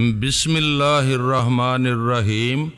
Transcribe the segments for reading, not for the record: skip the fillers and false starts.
بسم اللہ الرحمن الرحیم۔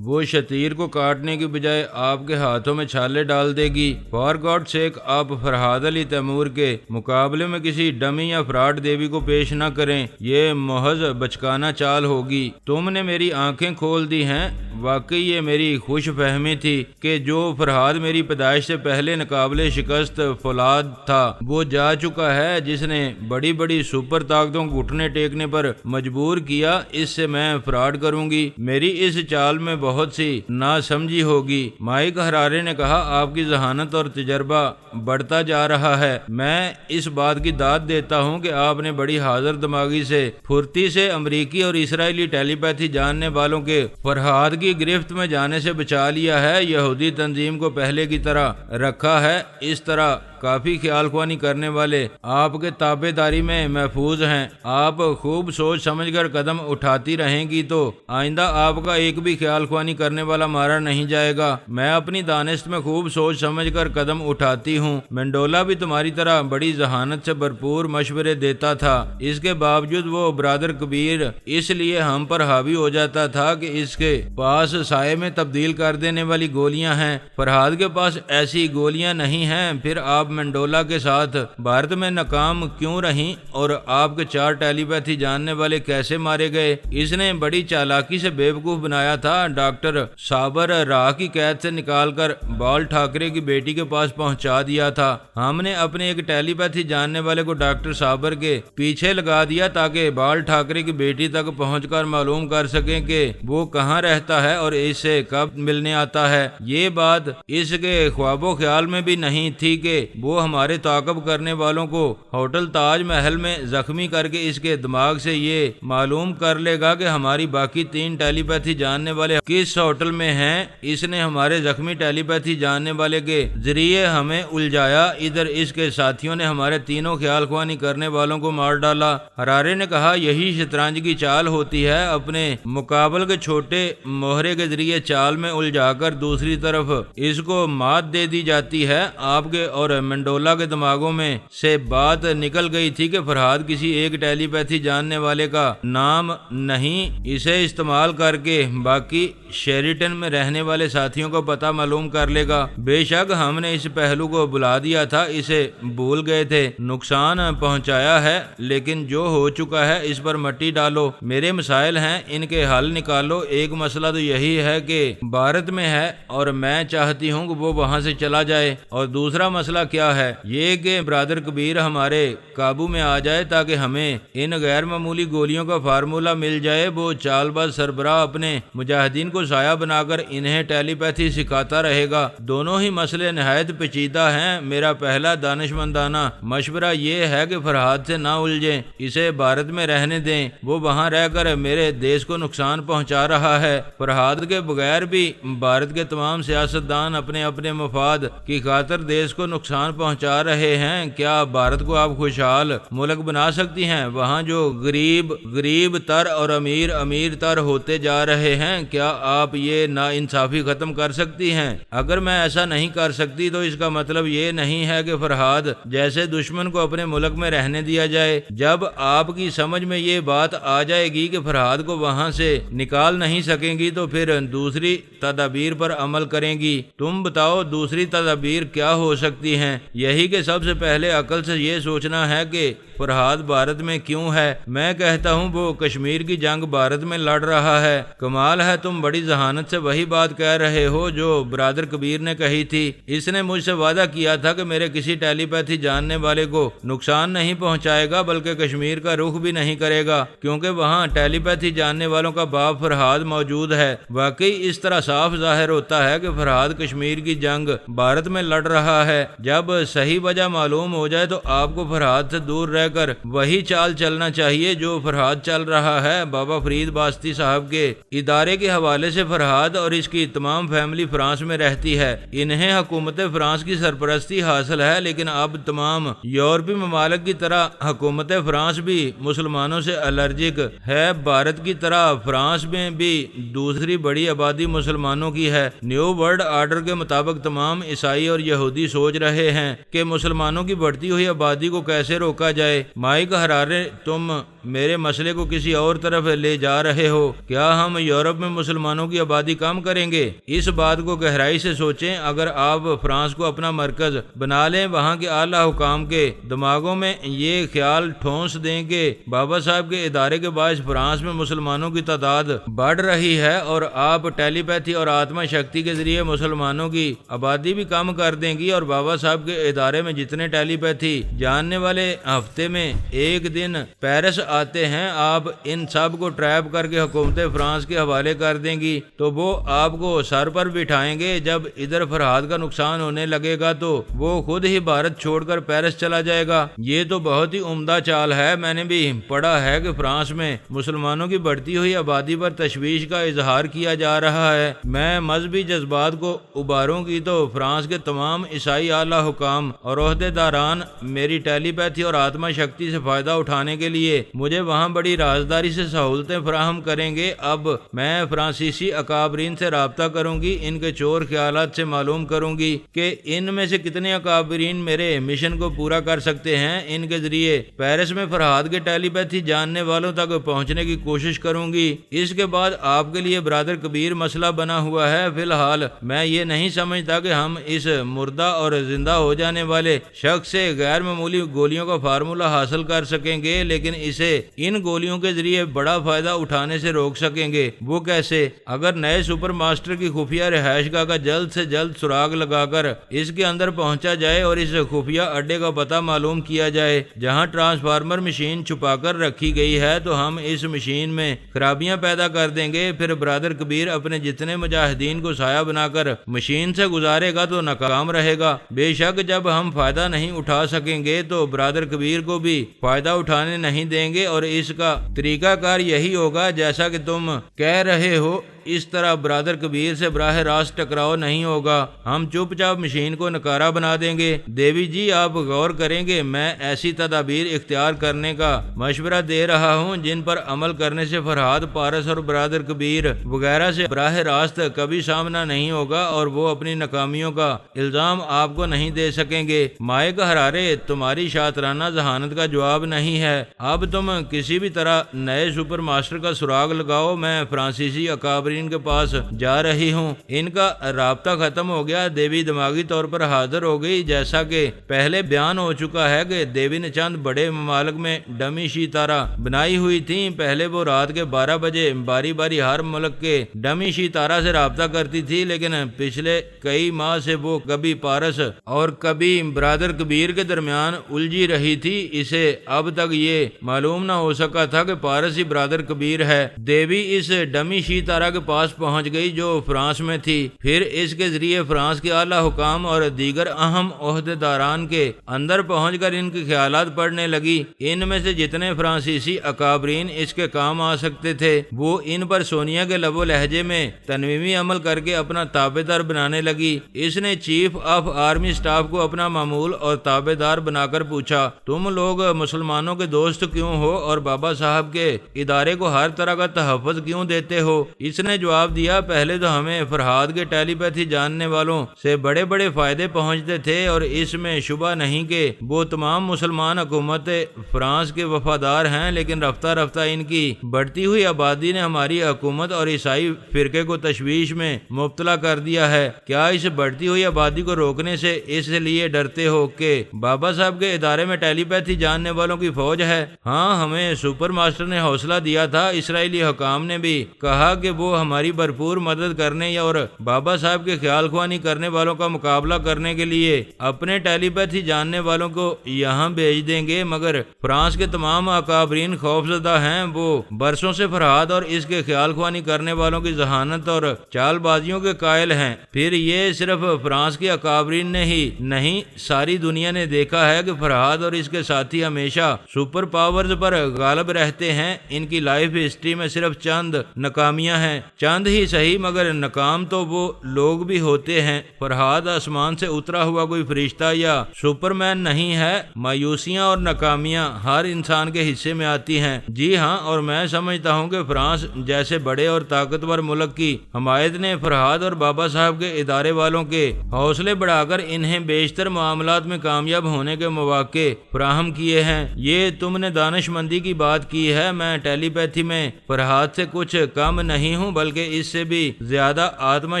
وہ شتیر کو کاٹنے کی بجائے آپ کے ہاتھوں میں چھالے ڈال دے گی۔ فار گاڈ سیک آپ فرحاد علی تیمور کے مقابلے میں کسی ڈمی یا فراڈ دیوی کو پیش نہ کریں، یہ محض بچکانہ چال ہوگی۔ تم نے میری آنکھیں کھول دی ہیں۔ واقعی یہ میری خوش فہمی تھی کہ جو فرحاد میری پیدائش سے پہلے ناقابل شکست فولاد تھا وہ جا چکا ہے، جس نے بڑی بڑی سپر طاقتوں کو گھٹنے ٹیکنے پر مجبور کیا، اس سے میں فراڈ کروں گی۔ میری اس چال میں بہت سی ناسمجھی ہوگی۔ مائک ہرارے نے کہا، آپ کی ذہانت اور تجربہ بڑھتا جا رہا ہے۔ میں اس بات کی داد دیتا ہوں کہ آپ نے بڑی حاضر دماغی سے پھرتی سے امریکی اور اسرائیلی ٹیلی پیتھی جاننے والوں کے فرحاد کی گرفت میں جانے سے بچا لیا ہے، یہودی تنظیم کو پہلے کی طرح رکھا ہے۔ اس طرح کافی خیال خوانی کرنے والے آپ کے تابع داری میں محفوظ ہیں۔ آپ خوب سوچ سمجھ کر قدم اٹھاتی رہیں گی تو آئندہ آپ کا ایک بھی خیال خوانی کرنے والا مارا نہیں جائے گا۔ میں اپنی دانست میں خوب سوچ سمجھ کر قدم اٹھاتی ہوں۔ مینڈولا بھی تمہاری طرح بڑی ذہانت سے بھرپور مشورے دیتا تھا، اس کے باوجود وہ برادر کبیر اس لیے ہم پر حاوی ہو جاتا تھا کہ اس کے پاس سائے میں تبدیل کر دینے والی گولیاں ہیں۔ فرحاد کے پاس ایسی گولیاں نہیں ہیں۔ پھر آپ مینڈولا کے ساتھ بھارت میں ناکام کیوں رہیں اور آپ کے 4 ٹیلی پیتھی جاننے والے کیسے مارے گئے؟ اس نے بڑی چالاکی سے بیوقوف بنایا تھا۔ ڈاکٹر صابر راہ کی قید سے نکال کر بال ٹھاکرے کی بیٹی کے پاس پہنچا دیا تھا۔ ہم نے اپنے ایک ٹیلی پیتھی جاننے والے کو ڈاکٹر صابر کے پیچھے لگا دیا تاکہ بال ٹھاکرے کی بیٹی تک پہنچ کر معلوم کر سکیں کہ وہ کہاں رہتا ہے اور اس سے کب ملنے آتا ہے۔ یہ بات اس کے خواب و خیال میں بھی نہیں تھی کہ وہ ہمارے تعاقب کرنے والوں کو ہوٹل تاج محل میں زخمی کر کے اس کے دماغ سے یہ معلوم کر لے گا کہ ہماری باقی 3 ٹیلی پیتھی جاننے والے کس ہوٹل میں ہیں۔ اس نے ہمارے زخمی ٹیلی پیتھی جاننے والے کے ذریعے ہمیں الجھایا، ادھر اس کے ساتھیوں نے ہمارے تینوں خیال خوانی کرنے والوں کو مار ڈالا۔ ہرارے نے کہا، یہی شطرنج کی چال ہوتی ہے، اپنے مقابل کے چھوٹے موہرے کے ذریعے چال میں الجھا کر دوسری طرف اس کو مات دے دی جاتی ہے۔ آپ کے اور مینڈولا کے دماغوں میں سے بات نکل گئی تھی کہ فرحاد کسی ایک ٹیلی پیتھی جاننے والے کا نام نہیں، اسے استعمال کر کے باقی شیریٹن میں رہنے والے ساتھیوں کو پتہ معلوم کر لے گا۔ بے شک ہم نے اس پہلو کو بلا دیا تھا، اسے بھول گئے تھے۔ نقصان پہنچایا ہے، لیکن جو ہو چکا ہے اس پر مٹی ڈالو۔ میرے مسائل ہیں، ان کے حل نکالو۔ ایک مسئلہ تو یہی ہے کہ بھارت میں ہے اور میں چاہتی ہوں کہ وہ وہاں سے چلا جائے، اور دوسرا مسئلہ کیا ہے؟ یہ کہ برادر کبیر ہمارے قابو میں آ جائے تاکہ ہمیں ان غیر معمولی گولیوں کا فارمولہ مل جائے۔ وہ چال باز سربراہ اپنے مجاہدین کو سایہ بنا کر انہیں ٹیلی پیتھی سکھاتا رہے گا۔ دونوں ہی مسئلے نہایت پیچیدہ ہیں۔ میرا پہلا دانشمندانہ مشورہ یہ ہے کہ فرحاد سے نہ الجھیں، اسے بھارت میں رہنے دیں۔ وہ وہاں رہ کر میرے دیش کو نقصان پہنچا رہا ہے۔ فرحاد کے بغیر بھی بھارت کے تمام سیاستدان اپنے اپنے مفاد کی خاطر دیش کو نقصان پہنچا رہے ہیں۔ کیا بھارت کو آپ خوشحال ملک بنا سکتی ہیں؟ وہاں جو غریب تر اور امیر تر ہوتے جا رہے ہیں، کیا آپ یہ نا انصافی ختم کر سکتی ہیں؟ اگر میں ایسا نہیں کر سکتی تو اس کا مطلب یہ نہیں ہے کہ فرحاد جیسے دشمن کو اپنے ملک میں رہنے دیا جائے۔ جب آپ کی سمجھ میں یہ بات آ جائے گی کہ فرحاد کو وہاں سے نکال نہیں سکیں گی تو پھر دوسری تدابیر پر عمل کریں گی۔ تم بتاؤ دوسری تدابیر کیا ہو سکتی ہیں؟ یہی کہ سب سے پہلے عقل سے یہ سوچنا ہے کہ فرحاد بھارت میں کیوں ہے۔ میں کہتا ہوں وہ کشمیر کی جنگ بھارت میں لڑ رہا ہے۔ کمال ہے تم بڑی ذہانت سے وہی بات کہہ رہے ہو جو برادر کبیر نے کہی تھی۔ اس نے مجھ سے وعدہ کیا تھا کہ میرے کسی ٹیلی پیتھی جاننے والے کو نقصان نہیں پہنچائے گا، بلکہ کشمیر کا رخ بھی نہیں کرے گا، کیونکہ وہاں ٹیلی پیتھی جاننے والوں کا باپ فرحاد موجود ہے۔ واقعی اس طرح صاف ظاہر ہوتا ہے کہ فرحاد کشمیر کی جنگ بھارت میں لڑ رہا ہے۔ جب صحیح وجہ معلوم ہو جائے تو آپ کو فرحاد سے دور رہ کر وہی چال چلنا چاہیے جو فرحاد چل رہا ہے۔ بابا فرید باستی صاحب کے ادارے کے حوالے سے فرحاد اور اس کی تمام فیملی فرانس میں رہتی ہے۔ انہیں حکومت فرانس کی سرپرستی حاصل ہے، لیکن اب تمام یورپی ممالک کی طرح حکومت فرانس بھی مسلمانوں سے الرجک ہے۔ بھارت کی طرح فرانس میں بھی دوسری بڑی آبادی مسلمانوں کی ہے۔ نیو ورلڈ آرڈر کے مطابق تمام عیسائی اور یہودی سوچ رہے ہیں کہ مسلمانوں کی بڑھتی ہوئی آبادی کو کیسے روکا جائے۔ مائک ہرارے، تم میرے مسئلے کو کسی اور طرف لے جا رہے ہو۔ کیا ہم یورپ میں مسلمانوں کی آبادی کم کریں گے؟ اس بات کو گہرائی سے سوچیں۔ اگر آپ فرانس کو اپنا مرکز بنا لیں، وہاں کے اعلی حکام کے دماغوں میں یہ خیال ٹھونس دیں کہ بابا صاحب کے ادارے کے باعث فرانس میں مسلمانوں کی تعداد بڑھ رہی ہے، اور آپ ٹیلی پیتھی اور آتما شکتی کے ذریعے مسلمانوں کی آبادی بھی کم کر دیں گی، اور بابا صاحب کے ادارے میں جتنے ٹیلی پیتھی جاننے والے ہفتے میں ایک دن پیرس آتے ہیں، آپ ان سب کو ٹریپ کر کے حکومت فرانس کے حوالے کر دیں گی، تو وہ آپ کو سر پر بٹھائیں گے۔ جب ادھر فرہاد کا نقصان ہونے لگے گا تو وہ خود ہی بھارت چھوڑ کر پیرس چلا جائے گا۔ یہ تو بہت ہی عمدہ چال ہے۔ میں نے بھی پڑھا ہے کہ فرانس میں مسلمانوں کی بڑھتی ہوئی آبادی پر تشویش کا اظہار کیا جا رہا ہے۔ میں مذہبی جذبات کو ابھاروں گی تو فرانس کے تمام عیسائی اعلی حکام اور عہدے داران میری ٹیلی پیتھی اور آتما شکتی سے فائدہ اٹھانے کے لیے مجھے وہاں بڑی رازداری سے سہولتیں فراہم کریں گے۔ اب میں فرانسیسی اکابرین سے رابطہ کروں گی، ان کے چور خیالات سے معلوم کروں گی کہ ان میں سے کتنے اکابرین میرے مشن کو پورا کر سکتے ہیں۔ ان کے ذریعے پیرس میں فرہاد کے ٹیلی پیتھی جاننے والوں تک پہنچنے کی کوشش کروں گی۔ اس کے بعد آپ کے لیے برادر کبیر مسئلہ بنا ہوا ہے۔ فی الحال میں یہ نہیں سمجھتا کہ ہم اس مردہ اور زندہ ہو جانے والے شخص سے غیر معمولی گولیوں کا فارمولہ حاصل کر سکیں گے، لیکن اسے ان گولیوں کے ذریعے بڑا فائدہ اٹھانے سے روک سکیں گے۔ وہ کیسے؟ اگر نئے سپر ماسٹر کی خفیہ رہائش گاہ کا جلد سے جلد سراغ لگا کر اس کے اندر پہنچا جائے اور اس خفیہ اڈے کا پتہ معلوم کیا جائے جہاں ٹرانسفارمر مشین چھپا کر رکھی گئی ہے، تو ہم اس مشین میں خرابیاں پیدا کر دیں گے۔ پھر برادر کبیر اپنے جتنے مجاہدین کو سایہ بنا کر مشین سے گزارے گا تو ناکام رہے گا۔ بے شک جب ہم فائدہ نہیں اٹھا سکیں گے تو برادر کبیر کو بھی فائدہ اٹھانے نہیں دیں گے، اور اس کا طریقہ کار یہی ہوگا جیسا کہ تم کہہ رہے ہو۔ اس طرح برادر کبیر سے براہ راست ٹکراؤ نہیں ہوگا، ہم چپ چاپ مشین کو نکارہ بنا دیں گے۔ دیوی جی، آپ غور کریں گے، میں ایسی تدابیر اختیار کرنے کا مشورہ دے رہا ہوں جن پر عمل کرنے سے فرہاد، پارس اور برادر کبیر وغیرہ سے براہ راست کبھی سامنا نہیں ہوگا، اور وہ اپنی ناکامیوں کا الزام آپ کو نہیں دے سکیں گے۔ مائک ہرارے، تمہاری شاطرانہ ذہانت کا جواب نہیں ہے۔ اب تم کسی بھی طرح نئے سپر ماسٹر کا سراغ لگاؤ۔ میں فرانسیسی اکابرین کے پاس جا رہی ہوں۔ ان کا رابطہ ختم ہو گیا۔ دیوی دماغی طور پر حاضر ہو گئی۔ جیسا کہ پہلے بیان ہو چکا ہے کہ دیوی نے چند بڑے ممالک میں ڈمی شیتارہ بنائی ہوئی تھیں۔ پہلے وہ رات کے 12 بجے باری باری ہر ملک کے ڈمی شیتارہ سے رابطہ کرتی تھی، لیکن پچھلے کئی ماہ سے وہ کبھی پارس اور کبھی برادر کبیر کے درمیان الجھی رہی تھی۔ اسے اب تک یہ معلوم نہ ہو سکا تھا کہ پارس ہی برادر کبیر ہے۔ دیوی اس ڈمی شیتارہ کے پاس پہنچ گئی جو فرانس میں تھی۔ پھر اس کے ذریعے فرانس کے اعلی حکام اور دیگر اہم عہدے داران کے اندر پہنچ کر ان کے خیالات پڑھنے لگی۔ ان میں سے جتنے فرانسیسی اکابرین اس کے کام آ سکتے تھے وہ ان پر سونیا کے لب و لہجے میں تنویمی عمل کر کے اپنا تابع دار بنانے لگی۔ اس نے چیف آف آرمی سٹاف کو اپنا معمول اور تابع دار بنا کر پوچھا، تم لوگ مسلمانوں کے دوست کیوں ہو اور بابا صاحب کے ادارے کو ہر طرح کا تحفظ کیوں دیتے ہو؟ اس نے جواب دیا، پہلے تو ہمیں فرہاد کے ٹیلی پیتھی جاننے والوں سے بڑے بڑے فائدے پہنچتے تھے، اور اس میں شبہ نہیں کہ وہ تمام مسلمان حکومت فرانس کے وفادار ہیں، لیکن رفتہ رفتہ ان کی بڑھتی ہوئی آبادی نے ہماری حکومت اور عیسائی فرقے کو تشویش میں مبتلا کر دیا ہے۔ کیا اس بڑھتی ہوئی آبادی کو روکنے سے اس لیے ڈرتے ہو کہ بابا صاحب کے ادارے میں ٹیلی پیتھی جاننے والوں کی فوج ہے؟ ہاں، ہمیں سپر ماسٹر نے حوصلہ دیا تھا۔ اسرائیلی حکام نے بھی کہا کہ وہ ہماری بھرپور مدد کرنے اور بابا صاحب کے خیال خواہی کرنے والوں کا مقابلہ کرنے کے لیے اپنے ٹیلی پیتھی جاننے والوں کو یہاں بھیج دیں گے، مگر فرانس کے تمام اکابرین خوفزدہ ہیں۔ وہ برسوں سے فرہاد اور اس کے خیال خواہی کرنے والوں کی ذہانت اور چال بازیوں کے قائل ہیں۔ پھر یہ صرف فرانس کے اکابرین نے ہی نہیں، ساری دنیا نے دیکھا ہے کہ فرہاد اور اس کے ساتھی ہمیشہ سپر پاورز پر غالب رہتے ہیں۔ ان کی لائف ہسٹری میں صرف چند ناکامیاں ہیں۔ چند ہی صحیح مگر ناکام تو وہ لوگ بھی ہوتے ہیں۔ فرہاد آسمان سے اترا ہوا کوئی فرشتہ یا سپرمین نہیں ہے۔ مایوسیاں اور ناکامیاں ہر انسان کے حصے میں آتی ہیں۔ جی ہاں، اور میں سمجھتا ہوں کہ فرانس جیسے بڑے اور طاقتور ملک کی حمایت نے فرہاد اور بابا صاحب کے ادارے والوں کے حوصلے بڑھا کر انہیں بیشتر معاملات میں کامیاب ہونے کے مواقع فراہم کیے ہیں۔ یہ تم نے دانش مندی کی بات کی ہے، میں ٹیلی پیتھی میں فرہاد سے کچھ کم نہیں ہوں، بلکہ اس سے بھی زیادہ آتما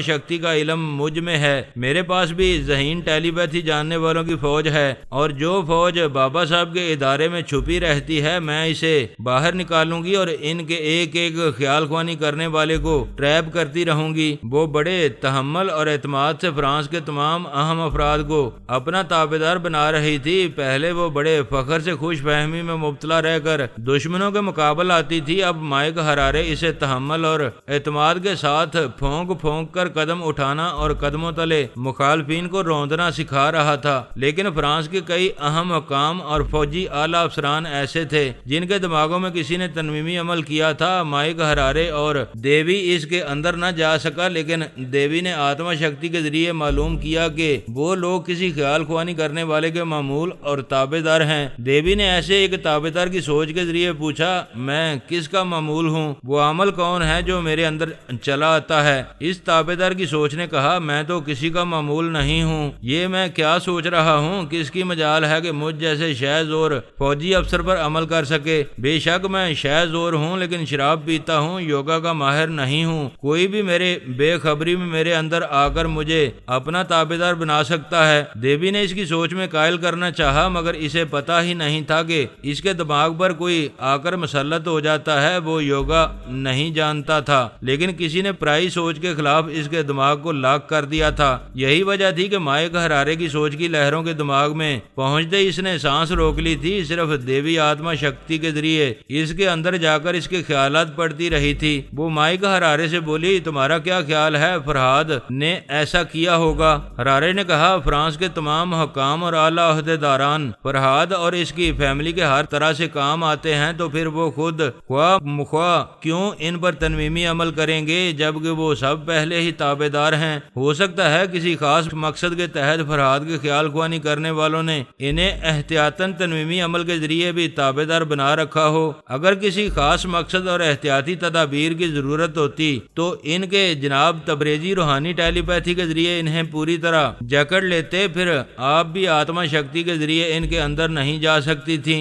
شکتی کا علم مجھ میں ہے۔ میرے پاس بھی ذہین ٹیلی پیتھی جاننے والوں کی فوج ہے، اور جو فوج بابا صاحب کے ادارے میں چھپی رہتی ہے میں اسے باہر نکالوں گی اور ان کے ایک ایک خیال خوانی کرنے والے کو ٹریپ کرتی رہوں گی۔ وہ بڑے تحمل اور اعتماد سے فرانس کے تمام اہم افراد کو اپنا تابعدار بنا رہی تھی۔ پہلے وہ بڑے فخر سے خوش فہمی میں مبتلا رہ کر دشمنوں کے مقابل آتی تھی، اب مائک ہرارے اسے تحمل اور اعتماد کے ساتھ پھونک پھونک کر قدم اٹھانا اور قدموں تلے مخالفین کو روندنا سکھا رہا تھا۔ لیکن فرانس کے کئی اہم حکام اور فوجی اعلیٰ افسران ایسے تھے جن کے دماغوں میں کسی نے تنظیمی عمل کیا تھا۔ مائک ہرارے اور دیوی اس کے اندر نہ جا سکا، لیکن دیوی نے آتما شکتی کے ذریعے معلوم کیا کہ وہ لوگ کسی خیال خوانی کرنے والے کے معمول اور تابع دار ہیں۔ دیوی نے ایسے ایک تابع دار کی سوچ کے ذریعے پوچھا، میں کس کا معمول ہوں؟ وہ عمل کون ہے جو میرے اندر چلا آتا ہے؟ اس تابع دار کی سوچ نے کہا، میں تو کسی کا معمول نہیں ہوں، یہ میں کیا سوچ رہا ہوں؟ کس کی مجال ہے کہ مجھ جیسے شیز اور فوجی افسر پر عمل کر سکے؟ بے شک میں شیز اور ہوں، لیکن شراب پیتا ہوں، یوگا کا ماہر نہیں ہوں۔ کوئی بھی میرے بے خبری میں میرے اندر آ کر مجھے اپنا تابع دار بنا سکتا ہے۔ دیوی نے اس کی سوچ میں قائل کرنا چاہا، مگر اسے پتا ہی نہیں تھا کہ اس کے دماغ پر کوئی آ کر مسلط ہو جاتا ہے۔ وہ یوگا نہیں جانتا تھا، لیکن کسی نے پرائی سوچ کے خلاف اس کے دماغ کو لاک کر دیا تھا۔ یہی وجہ تھی کہ مائک ہرارے کی سوچ کی لہروں کے دماغ میں پہنچتے اس نے سانس روک لی تھی۔ صرف دیوی آتما شکتی کے ذریعے اس کے اندر جا کر اس کے خیالات پڑھتی رہی تھی۔ وہ مائک ہرارے سے بولی، تمہارا کیا خیال ہے فرہاد نے ایسا کیا ہوگا؟ ہرارے نے کہا، فرانس کے تمام حکام اور اعلیٰ عہدیداران فرہاد اور اس کی فیملی کے ہر طرح سے کام آتے ہیں، تو پھر وہ خود خواہ مخواہ کیوں ان پر تنظیمی عمل کریں گے جبکہ وہ سب پہلے ہی تابع دار ہیں؟ ہو سکتا ہے کسی خاص مقصد کے تحت فرہاد کے خیال خوانی کرنے والوں نے انہیں احتیاطاً تنظیمی عمل کے ذریعے بھی تابع دار بنا رکھا ہو۔ اگر کسی خاص مقصد اور احتیاطی تدابیر کی ضرورت ہوتی تو ان کے جناب تبریزی روحانی ٹیلی پیتھی کے ذریعے انہیں پوری طرح جکڑ لیتے، پھر آپ بھی آتما شکتی کے ذریعے ان کے اندر نہیں جا سکتی تھی۔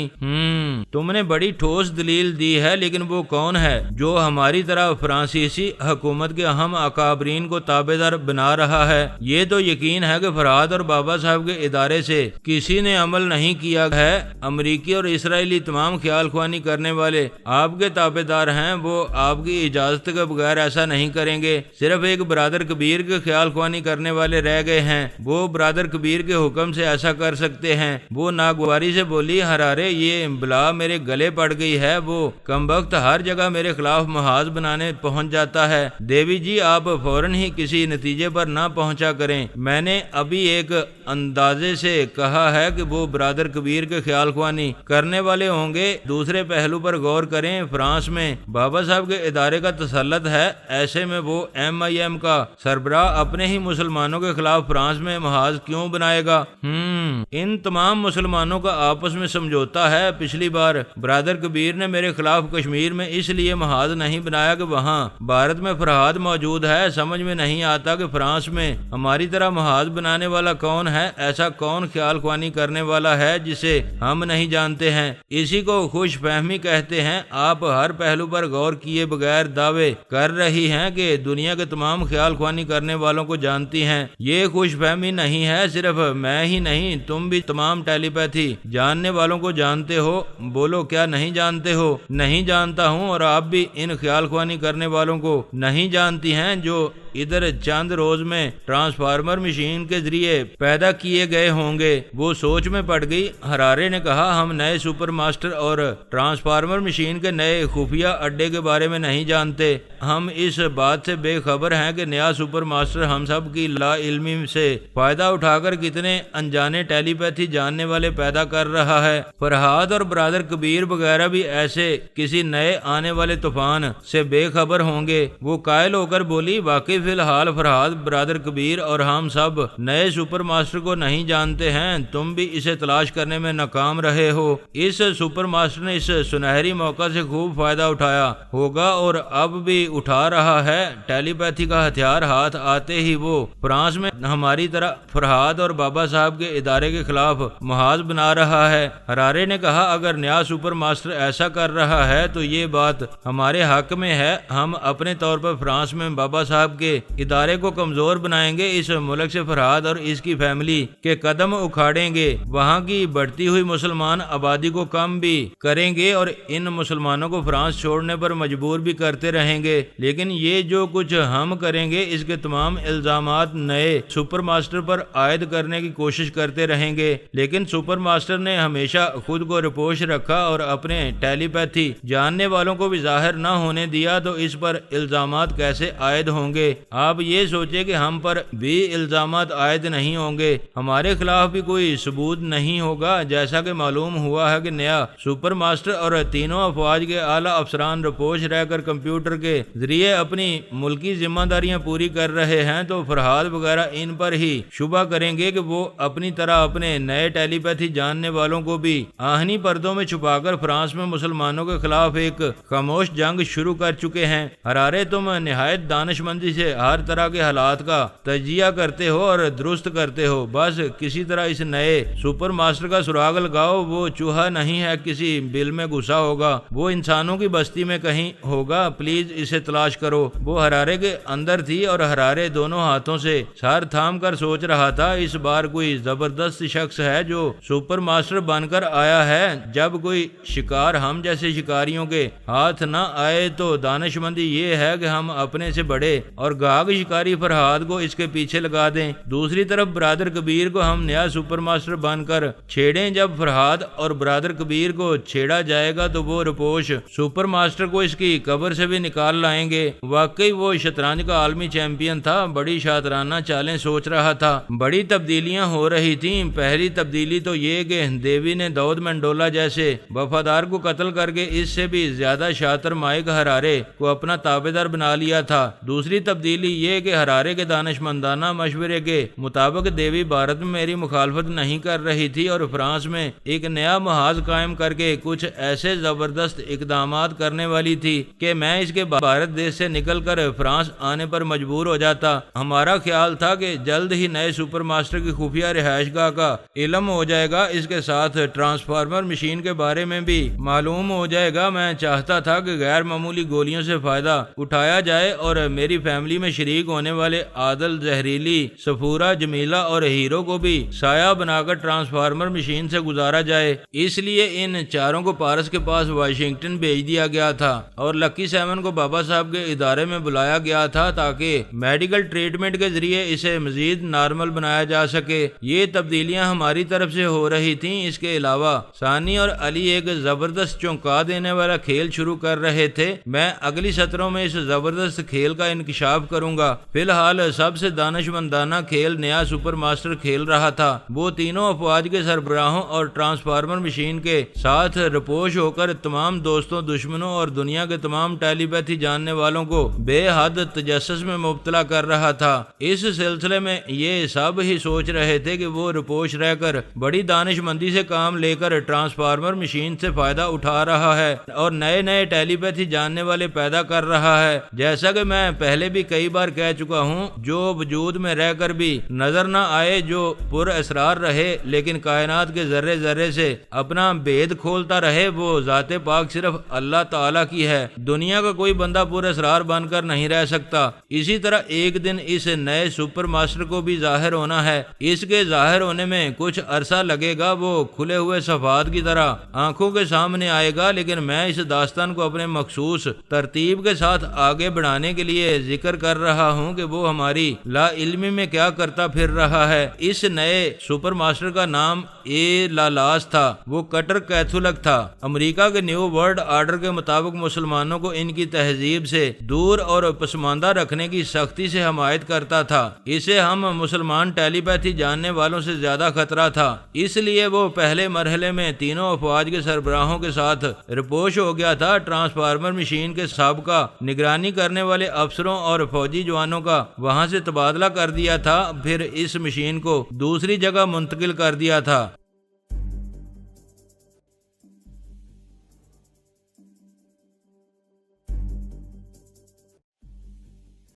تم نے بڑی ٹھوس دلیل دی ہے، لیکن وہ کون ہے جو ہماری طرح فرانسیسی حکومت کے اہم اکابرین کو تابع دار بنا رہا ہے؟ یہ تو یقین ہے کہ فرہاد اور بابا صاحب کے ادارے سے کسی نے عمل نہیں کیا ہے۔ امریکی اور اسرائیلی تمام خیال خوانی کرنے والے آپ کے تابع دار ہیں، وہ آپ کی اجازت کے بغیر ایسا نہیں کریں گے۔ صرف ایک برادر کبیر کے خیال خوانی کرنے والے رہ گئے ہیں، وہ برادر کبیر کے حکم سے ایسا کر سکتے ہیں۔ وہ ناگواری سے بولی، ہرارے یہ بلا میرے گلے پڑ گئی ہے، وہ کمبخت ہر جگہ میرے خلاف محاذ بنانے پہنچ جاتا ہے۔ دیوی جی آپ فوراً ہی کسی نتیجے پر نہ پہنچا کریں۔ میں نے ابھی ایک اندازے سے کہا ہے کہ وہ برادر کبیر کے خیال خوانی کرنے والے ہوں گے۔ دوسرے پہلو پر غور کریں، فرانس میں بابا صاحب کے ادارے کا تسلط ہے، ایسے میں وہ MIM کا سربراہ اپنے ہی مسلمانوں کے خلاف فرانس میں محاذ کیوں بنائے گا؟ ان تمام مسلمانوں کا آپس میں سمجھوتا ہے۔ پچھلی بار برادر کبیر نے میرے خلاف کشمیر میں اس لیے محاذ نہیں بنایا کہ وہاں بھارت میں فرہاد موجود ہے۔ سمجھ میں نہیں آتا کہ فرانس میں ہماری طرح محاذ بنانے والا کون ہے؟ ایسا کون خیال خوانی کرنے والا ہے جسے ہم نہیں جانتے ہیں؟ اسی کو خوش فہمی کہتے ہیں۔ آپ ہر پہلو پر غور کیے بغیر دعوے کر رہی ہیں کہ دنیا کے تمام خیال خوانی کرنے والوں کو جانتی ہیں۔ یہ خوش فہمی نہیں ہے، صرف میں ہی نہیں، تم بھی تمام ٹیلی پیتھی جاننے والوں کو جانتے ہو۔ بولو کیا نہیں جانتے ہو؟ نہیں جانتا ہوں، اور آپ بھی ان خیال خوانی کرنے والوں کو نہیں جانتی ہیں جو ادھر چند روز میں ٹرانسفارمر مشین کے ذریعے پیدا کیے گئے ہوں گے۔ وہ سوچ میں پڑ گئی۔ ہرارے نے کہا، ہم نئے سپر ماسٹر اور ٹرانسفارمر مشین کے نئے خفیہ اڈے کے بارے میں نہیں جانتے۔ ہم اس بات سے بے خبر ہیں کہ نیا سپر ماسٹر ہم سب کی لا علمی سے فائدہ اٹھا کر کتنے انجانے ٹیلی پیتھی جاننے والے پیدا کر رہا ہے۔ فرحاد اور برادر کبیر وغیرہ بھی ایسے کسی نئے آنے والے طوفان سے بے خبر ہوں گے۔ وہ قائل ہو کر بولی، واقعی فی الحال فرحاد، برادر کبیر اور ہم سب نئے سپر ماسٹر کو نہیں جانتے ہیں۔ تم بھی اسے تلاش کرنے میں ناکام رہے ہو۔ اس سپر ماسٹر نے اس سنہری موقع سے خوب فائدہ اٹھایا ہوگا اور اب بھی اٹھا رہا ہے۔ ٹیلی پیتھی کا ہتھیار ہاتھ آتے ہی وہ فرانس میں ہماری طرح فرحاد اور بابا صاحب کے ادارے کے خلاف محاذ بنا رہا ہے۔ ہرارے نے کہا، اگر نیا سپر ماسٹر ایسا کر رہا ہے تو یہ بات ہمارے حق میں ہے۔ ہم اپنے طور پر فرانس میں بابا صاحب کے ادارے کو کمزور بنائیں گے، اس ملک سے فرحاد اور اس کی فیملی کے قدم اکھاڑیں گے، وہاں کی بڑھتی ہوئی مسلمان آبادی کو کم بھی کریں گے اور ان مسلمانوں کو فرانس چھوڑنے پر مجبور بھی کرتے رہیں گے۔ لیکن یہ جو کچھ ہم کریں گے اس کے تمام الزامات نئے سپر ماسٹر پر عائد کرنے کی کوشش کرتے رہیں گے۔ لیکن سپر ماسٹر نے ہمیشہ خود کو رپوش رکھا اور اپنے ٹیلی پیتھی جاننے والوں کو بھی ظاہر نہ ہونے دیا، تو اس پر الزامات کیسے عائد ہوں گے؟ آپ یہ سوچیں کہ ہم پر بھی الزامات عائد نہیں ہوں گے، ہمارے خلاف بھی کوئی ثبوت نہیں ہوگا۔ جیسا کہ معلوم ہوا ہے کہ نیا سپر ماسٹر اور تینوں افواج کے اعلیٰ افسران رپوش رہ کر کمپیوٹر کے ذریعے اپنی ملکی ذمہ داریاں پوری کر رہے ہیں، تو فرحاد وغیرہ ان پر ہی شبہ کریں گے کہ وہ اپنی طرح اپنے نئے ٹیلی پیتھی جاننے والوں کو بھی آہنی پردوں میں چھپا کر فرانس میں مسلمانوں کے خلاف ایک خاموش جنگ شروع کر چکے ہیں۔ ہرارے، تم نہایت دانش مندی سے ہر طرح کے حالات کا تجزیہ کرتے ہو اور درست کرتے ہو۔ بس کسی طرح اس نئے سپر ماسٹر کا سراغ لگاؤ۔ وہ چوہا نہیں ہے کسی بل میں گھسا ہوگا، وہ انسانوں کی بستی میں کہیں ہوگا، پلیز اسے تلاش کرو۔ وہ ہرارے کے اندر تھی اور ہرارے دونوں ہاتھوں سے سر تھام کر سوچ رہا تھا، اس بار کوئی زبردست شخص ہے جو سپر ماسٹر بن کر آیا ہے۔ جب کوئی شکار ہم جیسے شکاریوں کے ہاتھ نہ آئے تو دانش مندی یہ ہے کہ ہم اپنے سے بڑے اور گاگ شکاری فرحاد کو اس کے پیچھے لگا دیں۔ دوسری طرف برادر کبیر کو ہم نیا سپر ماسٹر بن کر چھیڑیں۔ جب فرحاد اور برادر کبیر کو چھیڑا جائے گا تو وہ رپوش سپر ماسٹر کو اس کی قبر سے بھی نکال لائیں گے۔ واقعی وہ شطرنج کا عالمی چیمپئن تھا، بڑی شاطرانہ چالیں سوچ رہا تھا۔ بڑی تبدیلیاں ہو رہی تھیں۔ پہلی تبدیلی تو یہ کہ دیوی نے داؤد مینڈولا جیسے وفادار کو قتل کر کے اس سے بھی زیادہ شاطر مائک ہرارے کو اپنا تابعدار بنا لیا تھا۔ دوسری تبدیلی یہ کہ ہرارے کے دانش مندانہ مشورے کے مطابق دیوی بھارت میں میری مخالفت نہیں کر رہی تھی اور فرانس میں ایک نیا محاذ قائم کر کے کچھ ایسے زبردست اقدامات کرنے والی تھی کہ میں اس کے بھارت دیش سے نکل کر فرانس آنے پر مجبور ہو جاتا۔ ہمارا خیال تھا کہ جلد ہی نئے سپر ماسٹر کی خفیہ رہائش گاہ کا علم ہو جائے گا، اس کے ساتھ ٹرانسفارمر مشین کے بارے میں بھی معلوم ہو جائے گا۔ میں چاہتا تھا کہ غیر معمولی گولیوں سے فائدہ اٹھایا جائے اور میری فیملی میں شریک ہونے والے عادل، زہریلی، صفورہ، جمیلہ اور ہیرو کو بھی سایہ بنا کر ٹرانسفارمر مشین سے گزارا جائے۔ اس لیے ان چاروں کو پارس کے پاس واشنگٹن بھیج دیا گیا تھا اور لکی 7 کو بابا صاحب کے ادارے میں بلایا گیا تھا تاکہ میڈیکل ٹریٹمنٹ کے ذریعے اسے مزید نارمل بنایا جا سکے۔ یہ تبدیلیاں ہماری طرف سے ہو رہی تھیں۔ اس کے علاوہ ثانی اور علی ایک زبردست چونکا دینے والا کھیل شروع کر رہے تھے۔ میں اگلی سطروں میں اس زبردست کھیل کا انکشاف کروں گا۔ فی الحال سب سے دانش مندانہ کھیل نیا سپر ماسٹر کھیل رہا تھا۔ وہ تینوں افواج کے سربراہوں اور ٹرانسفارمر مشین کے ساتھ رپوش ہو کر تمام دوستوں، دشمنوں اور دنیا کے تمام ٹیلی پیتھی جاننے والوں کو بے حد تجسس میں مبتلا کر رہا تھا۔ اس سلسلے میں یہ سب ہی سوچ رہے تھے کہ وہ رپوش رہ کر بڑی دانش مندی سے کام لے کر ٹرانسفارمر مشین سے فائدہ اٹھا رہا ہے اور نئے نئے ٹیلی پیتھی جاننے والے پیدا کر رہا ہے۔ جیسا کہ میں پہلے بھی کئی بار کہہ چکا ہوں، جو وجود میں رہ کر بھی نظر نہ آئے، جو پر اسرار رہے لیکن کائنات کے ذرے ذرے سے اپنا بید کھولتا رہے، وہ ذات پاک صرف اللہ تعالیٰ کی ہے۔ دنیا کا کوئی بندہ پر اسرار بن کر نہیں رہ سکتا۔ اسی طرح ایک دن اس نئے سپر ماسٹر کو بھی ظاہر ہونا ہے۔ اس کے ظاہر ہونے میں کچھ عرصہ لگے گا، وہ کھلے ہوئے صفحات کی طرح آنکھوں کے سامنے آئے گا، لیکن میں اس داستان کو اپنے مخصوص ترتیب کے ساتھ آگے بڑھانے کے لیے ذکر کر رہا ہوں کہ وہ ہماری لا علمی میں کیا کرتا پھر رہا ہے۔ اس نئے سپر ماسٹر کا نام اے لالاس تھا۔ وہ کٹر کیتھولک تھا۔ امریکہ کے نیو ورلڈ آرڈر کے مطابق مسلمانوں کو ان کی تہذیب سے دور اور پسماندہ رکھنے کی سختی سے حمایت کرتا تھا۔ اسے ہم مسلمان ٹیلی پیتھی جاننے والوں سے زیادہ خطرہ تھا، اس لیے وہ پہلے مرحلے میں تینوں افواج کے سربراہوں کے ساتھ رپوش ہو گیا تھا۔ ٹرانسفارمر مشین کے سابقہ نگرانی کرنے والے افسروں اور فوجی جوانوں کا وہاں سے تبادلہ کر دیا تھا، پھر اس مشین کو دوسری جگہ منتقل کر دیا تھا۔